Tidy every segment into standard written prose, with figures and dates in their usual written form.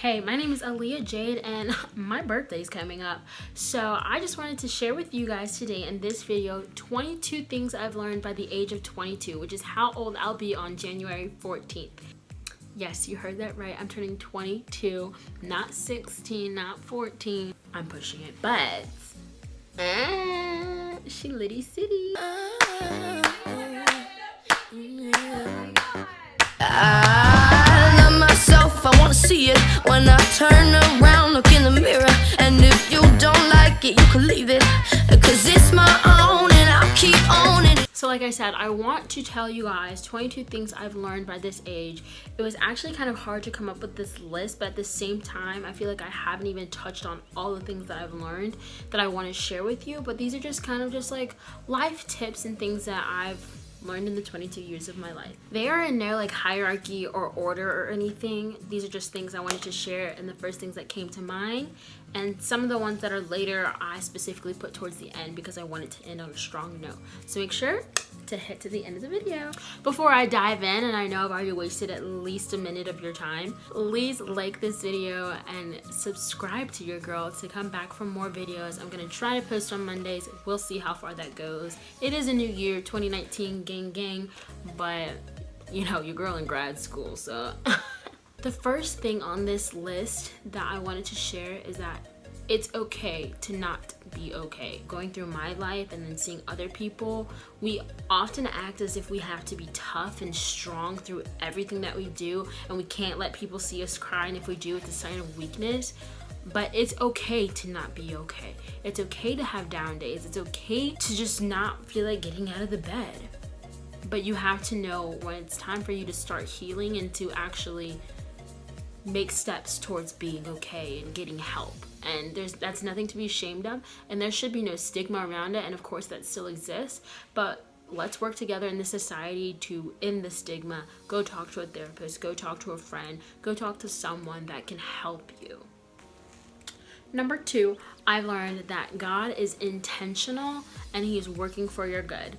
Hey, my name is Aaliyah Jade and my birthday's coming up. So I just wanted to share with you guys today in this video 22 things I've learned by the age of 22, which is how old I'll be on January 14th. Yes, you heard that right. I'm turning 22, not 16, not 14. I'm pushing it, but she litty city. I love myself, I wanna see it when I turn around, look in the mirror. And if you don't like it, you can leave it, cause it's my own and I'll keep owning it. So like I said, I want to tell you guys 22 things I've learned by this age. It was actually kind of hard to come up with this list, but at the same time, I feel like I haven't even touched on all the things that I've learned that I want to share with you. But these are just kind of just like life tips and things that I've learned in the 22 years of my life. They are in no like hierarchy or order or anything. These are just things I wanted to share and the first things that came to mind. And some of the ones that are later, I specifically put towards the end because I wanted to end on a strong note. So make sure to hit to the end of the video. Before I dive in, and I know I've already wasted at least a minute of your time, please like this video and subscribe to your girl to come back for more videos. I'm gonna try to post on Mondays. We'll see how far that goes. It is a new year, 2019, gang, but you know, your girl in grad school, so. The first thing on this list that I wanted to share is that it's okay to not be okay. Going through my life and then seeing other people, we often act as if we have to be tough and strong through everything that we do, and we can't let people see us cry, and if we do, it's a sign of weakness. But it's okay to not be okay. It's okay to have down days. It's okay to just not feel like getting out of the bed. But you have to know when it's time for you to start healing and to actually make steps towards being okay and getting help. And that's nothing to be ashamed of, and there should be no stigma around it, and of course that still exists, but let's work together in this society to end the stigma. Go talk to a therapist, go talk to a friend, go talk to someone that can help you. Number 2, I've learned that God is intentional and He's working for your good.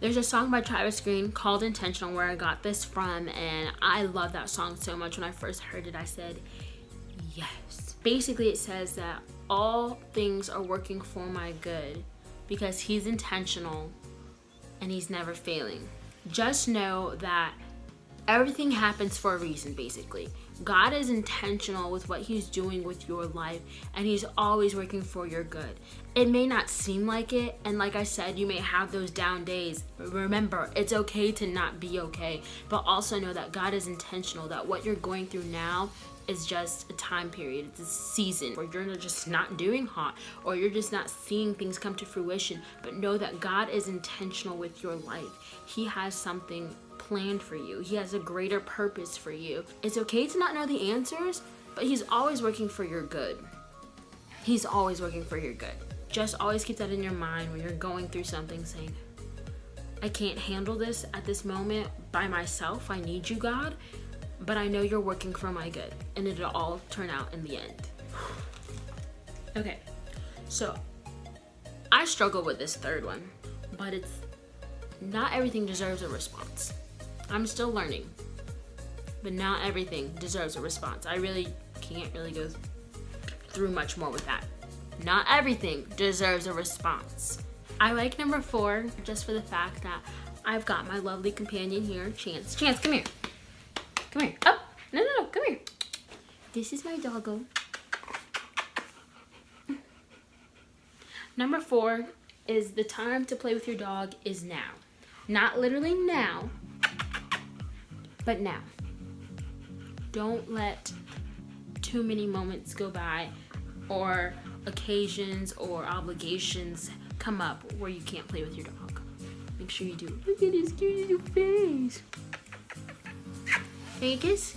There's a song by Travis Green called Intentional where I got this from, and I love that song so much. When I first heard it, I said, yes. Basically, it says that all things are working for my good because He's intentional and He's never failing. Just know that everything happens for a reason, basically. God is intentional with what He's doing with your life, and He's always working for your good. It may not seem like it, and like I said, you may have those down days. Remember, it's okay to not be okay, but also know that God is intentional, that what you're going through now is just a time period. It's a season where you're just not doing hot, or you're just not seeing things come to fruition, but know that God is intentional with your life. He has something planned for you. He has a greater purpose for you. It's okay to not know the answers, but He's always working for your good. He's always working for your good. Just always keep that in your mind when you're going through something, saying, I can't handle this at this moment by myself. I need you, God, but I know you're working for my good, and it'll all turn out in the end. Okay, so I struggle with this third one, but it's not everything deserves a response. I'm still learning, but not everything deserves a response. I really can't really go through much more with that. Not everything deserves a response. I like number 4 just for the fact that I've got my lovely companion here, Chance. Chance, come here. Come here. Oh, no, come here. This is my doggo. Number 4 is the time to play with your dog is now. Not literally now, but now. Don't let too many moments go by or occasions or obligations come up where you can't play with your dog. Make sure you do. Look at his cute little face. Can you kiss?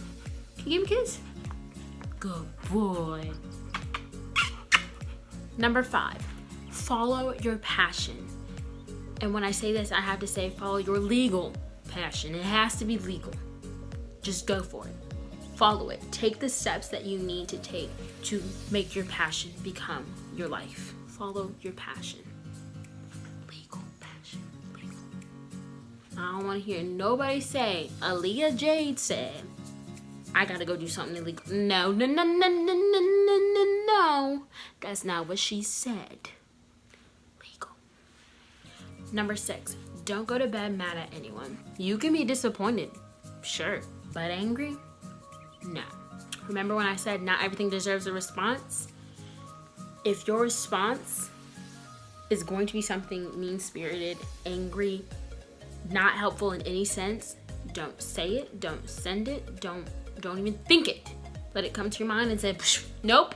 Can you give him a kiss? Good boy. Number 5, follow your passion. And when I say this, I have to say follow your legal passion. It has to be legal. Just go for it. Follow it. Take the steps that you need to take to make your passion become your life. Follow your passion. Legal passion. Legal. I don't want to hear nobody say, Aaliyah Jade said. I gotta go do something illegal. No, no, no, no, no, no, no, no, no. That's not what she said. Legal. Number 6, don't go to bed mad at anyone. You can be disappointed, sure, but angry? No. Remember when I said not everything deserves a response? If your response is going to be something mean-spirited, angry, not helpful in any sense, don't say it, don't send it, don't even think it. Let it come to your mind and say, nope,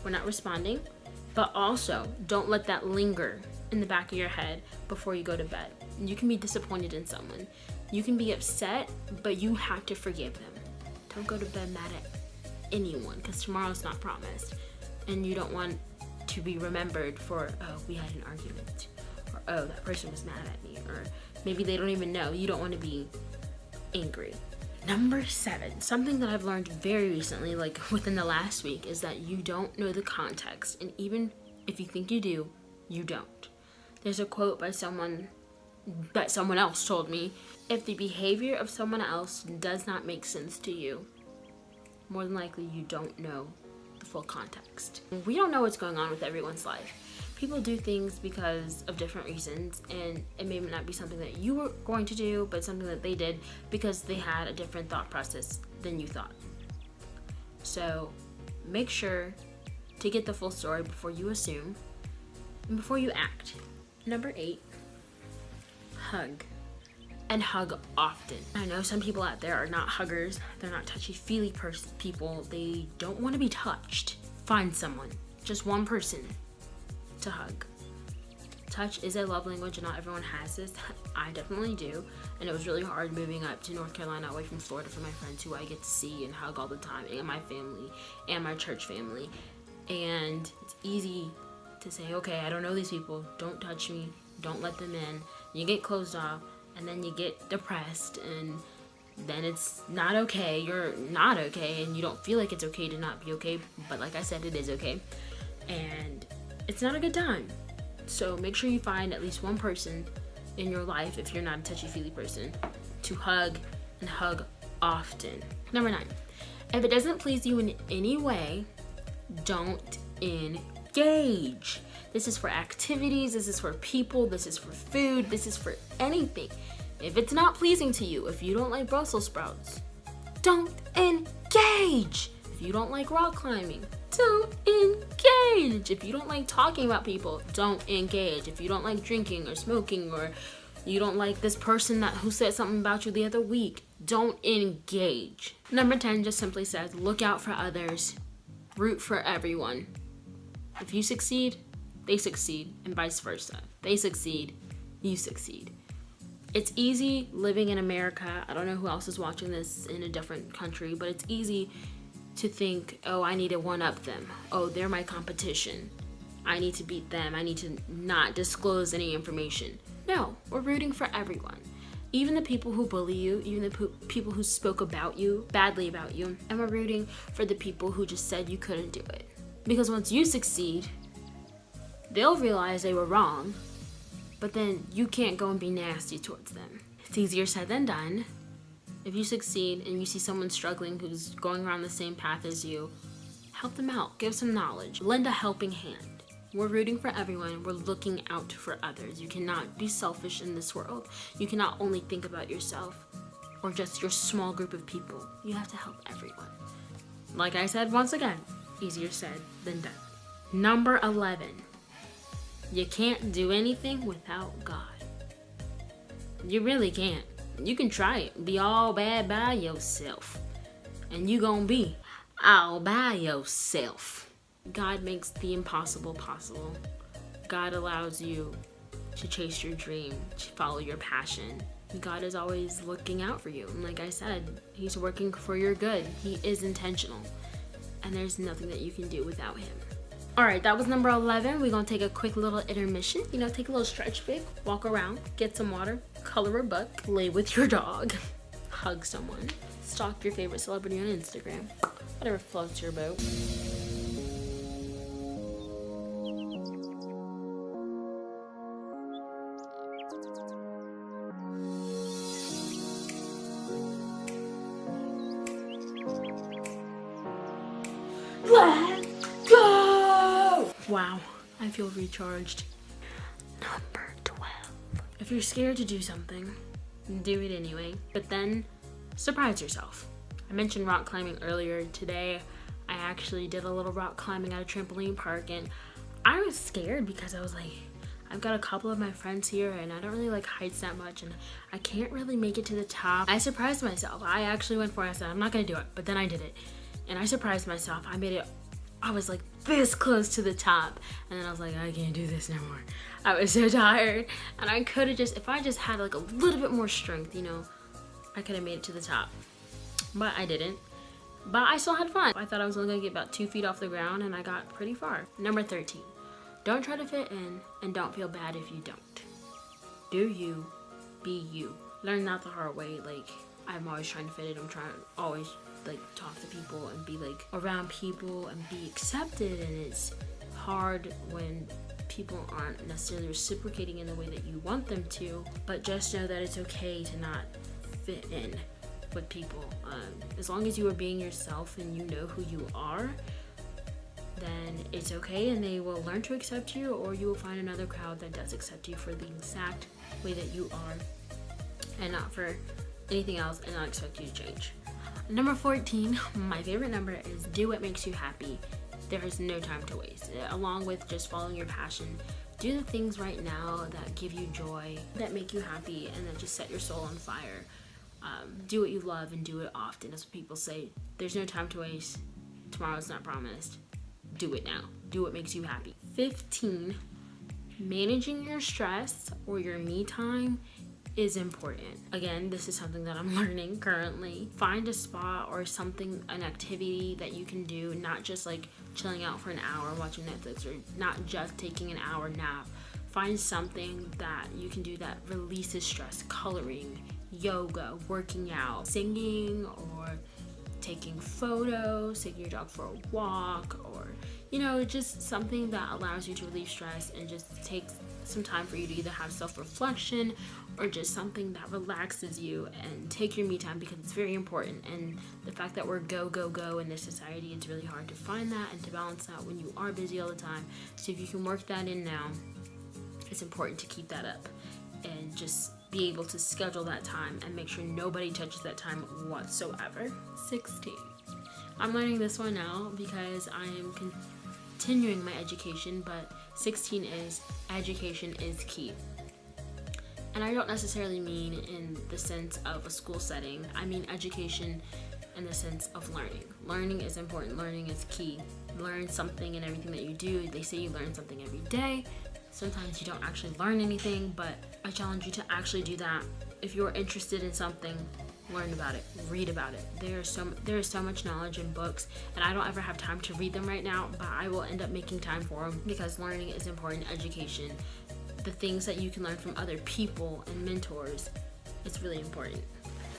we're not responding. But also, don't let that linger in the back of your head before you go to bed. You can be disappointed in someone. You can be upset, but you have to forgive them. Don't go to bed mad at anyone, because tomorrow's not promised. And you don't want to be remembered for, oh, we had an argument. Or, oh, that person was mad at me. Or maybe they don't even know. You don't want to be angry. Number 7, something that I've learned very recently, like within the last week, is that you don't know the context. And even if you think you do, you don't. There's a quote by someone that someone else told me. If the behavior of someone else does not make sense to you, more than likely you don't know the full context. We don't know what's going on with everyone's life. People do things because of different reasons, and it may not be something that you were going to do, but something that they did because they had a different thought process than you thought. So make sure to get the full story before you assume and before you act. Number 8, hug. And hug often. I know some people out there are not huggers. They're not touchy-feely people. They don't want to be touched. Find someone, just one person, to hug. Touch is a love language, and not everyone has this. I definitely do. And it was really hard moving up to North Carolina away from Florida for my friends who I get to see and hug all the time, and my family and my church family. And it's easy to say, okay, I don't know these people. Don't touch me. Don't let them in. You get closed off. And then you get depressed, and then it's not okay. You're not okay, and you don't feel like it's okay to not be okay. But like I said, it is okay. And it's not a good time. So make sure you find at least one person in your life, if you're not a touchy-feely person, to hug, and hug often. Number 9, if it doesn't please you in any way, don't engage. This is for activities, this is for people, this is for food, this is for anything. If it's not pleasing to you, if you don't like Brussels sprouts, don't engage. If you don't like rock climbing, don't engage. If you don't like talking about people, don't engage. If you don't like drinking or smoking, or you don't like this person who said something about you the other week, don't engage. Number 10 just simply says, look out for others, root for everyone. If you succeed, they succeed, and vice versa. They succeed, you succeed. It's easy living in America. I don't know who else is watching this in a different country, but it's easy to think, oh, I need to one-up them. Oh, they're my competition. I need to beat them. I need to not disclose any information. No, we're rooting for everyone. Even the people who bully you, even the people who spoke about you, badly about you, and we're rooting for the people who just said you couldn't do it. Because once you succeed, they'll realize they were wrong, but then you can't go and be nasty towards them. It's easier said than done. If you succeed and you see someone struggling who's going around the same path as you, help them out, give some knowledge, lend a helping hand. We're rooting for everyone. We're looking out for others. You cannot be selfish in this world. You cannot only think about yourself or just your small group of people. You have to help everyone. Like I said, once again, easier said than done. Number 11. You can't do anything without God. You really can't. You can try it. Be all bad by yourself. And you gonna be all by yourself. God makes the impossible possible. God allows you to chase your dream, to follow your passion. God is always looking out for you. And like I said, He's working for your good. He is intentional. And there's nothing that you can do without Him. Alright, that was number 11. We're going to take a quick little intermission. Take a little stretch break, walk around, get some water, color a book, lay with your dog, hug someone, stalk your favorite celebrity on Instagram, whatever floats your boat. Let's go! Wow, I feel recharged. Number 12. If you're scared to do something, do it anyway, but then surprise yourself. I mentioned rock climbing earlier. Today, I actually did a little rock climbing at a trampoline park, and I was scared because I was like, I've got a couple of my friends here and I don't really like heights that much and I can't really make it to the top. I surprised myself. I actually went for it. I said, I'm not gonna do it, but then I did it. And I surprised myself. I made it, I was like this close to the top. And then I was like, I can't do this no more. I was so tired. And I could have just, if I just had like a little bit more strength, you know, I could have made it to the top. But I didn't. But I still had fun. I thought I was only gonna get about 2 feet off the ground and I got pretty far. Number 13. Don't try to fit in and don't feel bad if you don't. Do you, be you. Learn that the hard way. Like, I'm always trying to fit in. I'm trying to always like talk to people and be like around people and be accepted, and it's hard when people aren't necessarily reciprocating in the way that you want them to, but just know that it's okay to not fit in with people. As long as you are being yourself and you know who you are, then it's okay, and they will learn to accept you, or you will find another crowd that does accept you for the exact way that you are and not for anything else, and not expect you to change. Number 14, my favorite number, is do what makes you happy. There is no time to waste. Along with just following your passion, do the things right now that give you joy, that make you happy, and that just set your soul on fire. Do what you love and do it often. As people say, there's no time to waste. Tomorrow's not promised. Do it now. Do what makes you happy. 15, managing your stress or your me time is important. Again, this is something that I'm learning currently. Find a spot or something, an activity that you can do, not just like chilling out for an hour watching Netflix, or not just taking an hour nap. Find something that you can do that releases stress. Coloring, yoga, working out, singing, or taking photos, taking your dog for a walk, or you know, just something that allows you to relieve stress and just takes some time for you to either have self-reflection or just something that relaxes you. And take your me time, because it's very important. And the fact that we're go in this society, it's really hard to find that and to balance that when you are busy all the time. So if you can work that in now, it's important to keep that up and just be able to schedule that time and make sure nobody touches that time whatsoever. 16. I'm learning this one now because I am continuing my education, but 16 is education is key. And I don't necessarily mean in the sense of a school setting. I mean education in the sense of learning. Learning is important. Learning is key. Learn something in everything that you do. They say you learn something every day. Sometimes you don't actually learn anything, but I challenge you to actually do that. If you're interested in something, learn about it, read about it. There is so much knowledge in books, and I don't ever have time to read them right now, but I will end up making time for them, because learning is important. Education, the things that you can learn from other people and mentors, it's really important.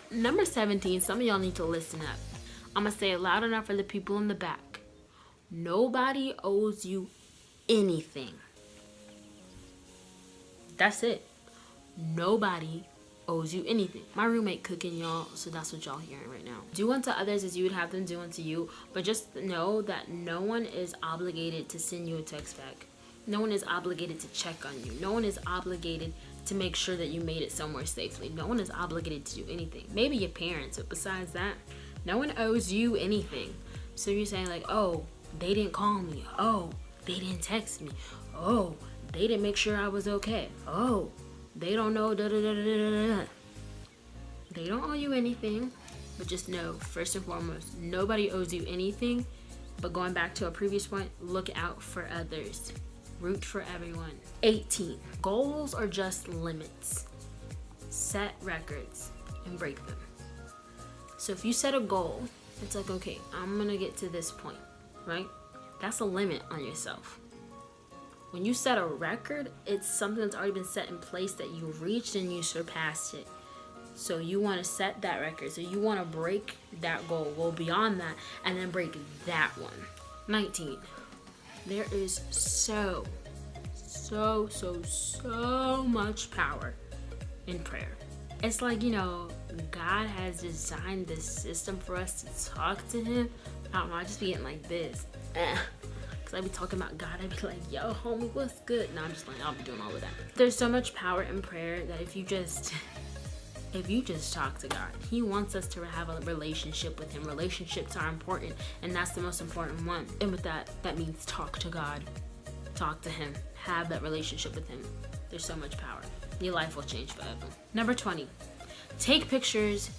Number 17, some of y'all need to listen up. I'm gonna say it loud enough for the people in the back. Nobody owes you anything. That's it. Nobody owes you anything. My roommate cooking, y'all, so that's what y'all hearing right now. Do unto others as you would have them do unto you, but just know that no one is obligated to send you a text back. No one is obligated to check on you. No one is obligated to make sure that you made it somewhere safely. No one is obligated to do anything. Maybe your parents, but besides that, no one owes you anything. So you're saying like, oh, they didn't call me. Oh, they didn't text me. Oh, they didn't make sure I was okay. Oh, they don't know da da da da da da. They don't owe you anything, but just know, first and foremost, nobody owes you anything. But going back to a previous point, look out for others. Root for everyone. 18. Goals are just limits. Set records and break them. So if you set a goal, it's like, okay, I'm gonna get to this point, right? That's a limit on yourself. When you set a record, it's something that's already been set in place that you reached and you surpassed it. So you want to set that record. So you want to break that goal, go beyond that, and then break that one. 19. There is so much power in prayer. It's like, you know, God has designed this system for us to talk to him I don't know, I just be getting like this. Cause I be talking about God, I be like, yo, homie, what's good? No, I'm just like, I'll be doing all of that. There's so much power in prayer that if you just talk to God, He wants us to have a relationship with Him. Relationships are important, and that's the most important one. And with that means talk to God, talk to Him, have that relationship with Him. There's so much power. Your life will change forever. Number 20, take pictures,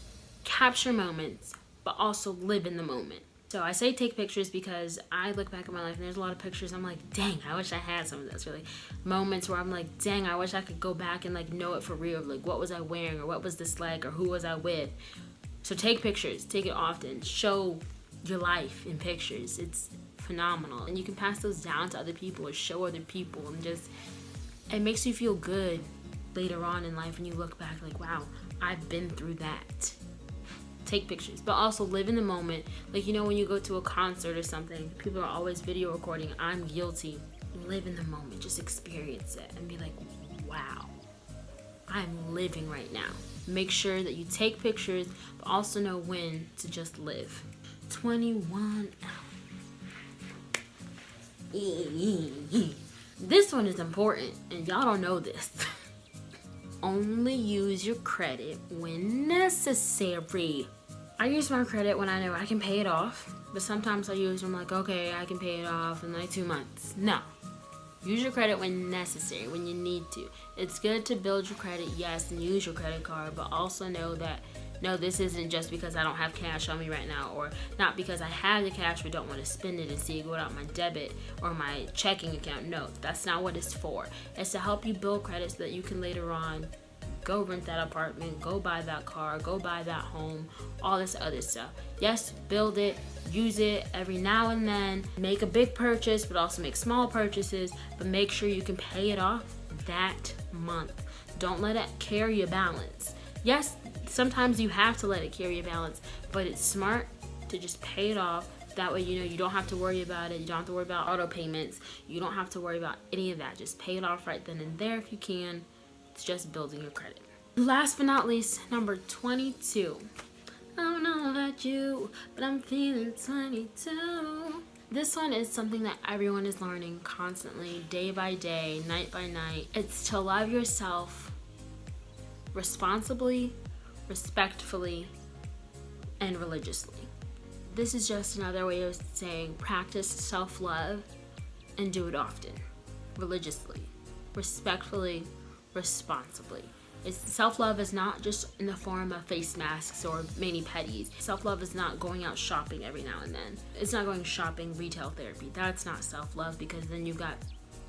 capture moments, but also live in the moment. So I say take pictures because I look back at my life and there's a lot of pictures I'm like, dang, I wish I had some of those. Really moments where I'm like, dang, I wish I could go back and like know it for real. Like, what was I wearing, or what was this like, or who was I with? So take pictures, take it often. Show your life in pictures. It's phenomenal. And you can pass those down to other people or show other people, and just, it makes you feel good later on in life when you look back like, wow, I've been through that. Take pictures, but also live in the moment. Like, you know, when you go to a concert or something, people are always video recording. I'm guilty. Live in the moment. Just experience it and be like, wow, I'm living right now. Make sure that you take pictures, but also know when to just live. 21. This one is important, and y'all don't know this. Only use your credit when necessary. I use my credit when I know I can pay it off, but sometimes I use them like, okay, I can pay it off in like 2 months. No. Use your credit when necessary, when you need to. It's good to build your credit, yes, and use your credit card, but also know that, no, this isn't just because I don't have cash on me right now, or not because I have the cash but don't want to spend it and see it go out my debit or my checking account. No, that's not what it's for. It's to help you build credit so that you can later on go rent that apartment, go buy that car, go buy that home, all this other stuff. Yes, build it, use it every now and then. Make a big purchase, but also make small purchases, but make sure you can pay it off that month. Don't let it carry a balance. Yes, sometimes you have to let it carry a balance, but it's smart to just pay it off. That way, you know, you don't have to worry about it. You don't have to worry about auto payments. You don't have to worry about any of that. Just pay it off right then and there if you can. It's just building your credit. Last but not least, number 22. I don't know about you, but I'm feeling 22. This one is something that everyone is learning constantly, day by day, night by night. It's to love yourself responsibly, respectfully, and religiously. This is just another way of saying practice self-love and do it often, religiously, respectfully, responsibly. Self-love is not just in the form of face masks or mani-pedis. Self-love is not going out shopping every now and then. It's not going shopping, retail therapy. That's not self-love, because then you've got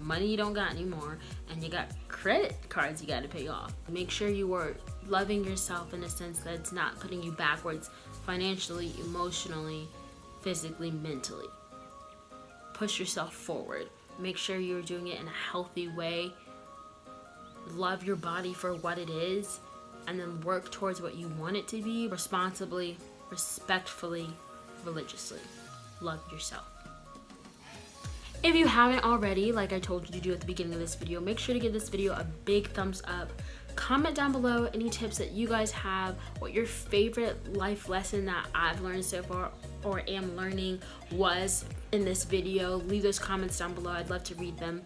money you don't got anymore, and you got credit cards you got to pay off. Make sure you are loving yourself in a sense that it's not putting you backwards financially, emotionally, physically, mentally. Push yourself forward. Make sure you're doing it in a healthy way. Love your body for what it is, and then work towards what you want it to be responsibly, respectfully, religiously. Love yourself. If you haven't already, like I told you to do at the beginning of this video, make sure to give this video a big thumbs up. Comment down below any tips that you guys have, what your favorite life lesson that I've learned so far or am learning was in this video. Leave those comments down below. I'd love to read them.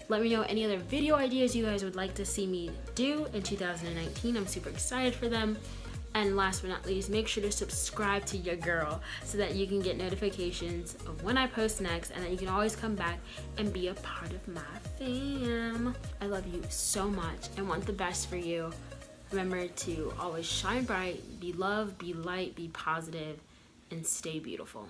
Let me know any other video ideas you guys would like to see me do in 2019. I'm super excited for them. And last but not least, make sure to subscribe to your girl so that you can get notifications of when I post next, and that you can always come back and be a part of my fam. I love you so much and want the best for you. Remember to always shine bright, be loved, be light, be positive, and stay beautiful.